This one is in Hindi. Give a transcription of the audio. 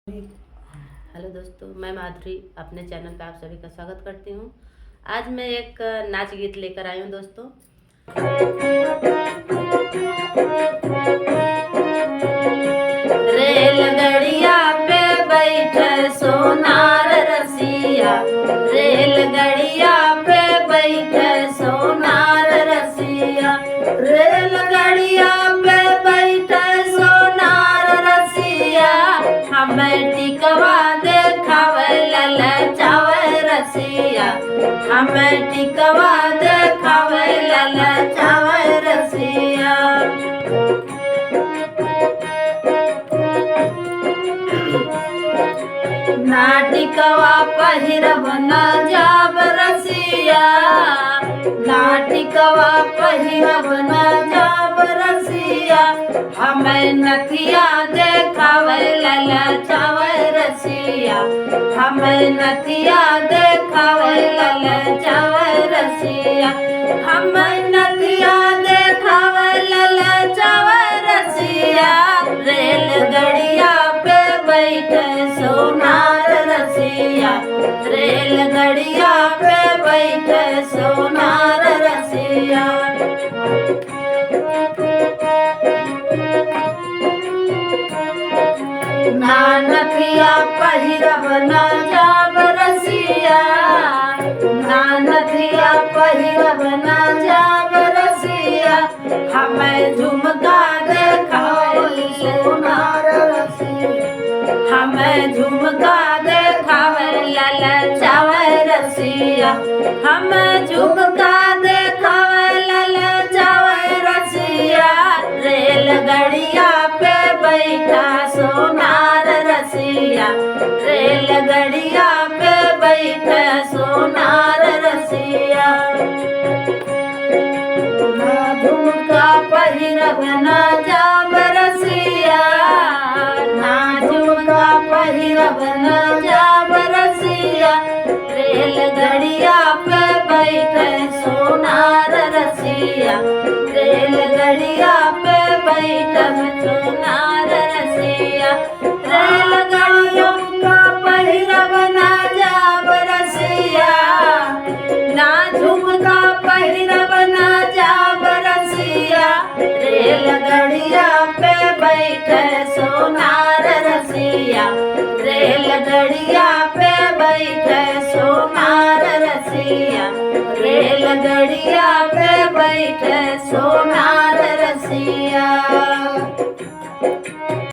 हेलो दोस्तों, मैं माधुरी अपने चैनल पे आप सभी का स्वागत करती हूँ। आज मैं एक नाच गीत लेकर आई हूँ दोस्तों। रेलगड़िया पे बैठे सोनार रसिया, रेलगड़िया पे बैठे सोनार रसिया, रेलगड़िया पे बैठे सोनार रसिया, हमें टिकवा देखावे ललचावे रसिया, हमें टिकवा देखावे ललचावे रसिया। नाटिकवा पहिरब न जाब रसिया, नाटिकवा पहिरब न जाब रसिया, हमें नथिया देखावे ललचावे रसिया, हमें नथिया देखावे ललचावे रसिया, हमें नथिया देखावे ललचावे रसिया। रेलगड़िया पे बैठे सोनार रसिया, रेलगड़िया पे बैठे सोनार रसिया। ना नथिया पहिरब न जाब रसिया, ना नथिया पहिरब न जाब रसिया, हमें झुमका देखावे सोनार रसिया, हमें झुमका देखावे ललचावे रसिया, हमें झुमका देखावे ललचावे रसिया। रेलगड़िया पे बैठा सोनार रसिया, रेलगड़िया पे बैठा सोनार रसिया। ना झुमका पहिरब न जाब रसिया, ना झुमका पहिरब न जाब रसिया, रेलगड़िया पे बैठे सोनार रसिया, रेलगड़िया पे बैठब सोनार रसिया, रेलगड़िया का पहिरब न जाब रसिया, ना झुमका पहिरब न जाब रसिया, रेलगड़िया पे बैठे सोनार रसिया, रेलगड़िया पे बैठे सोनार रसिया, रेलगड़िया पे बैठे सोनार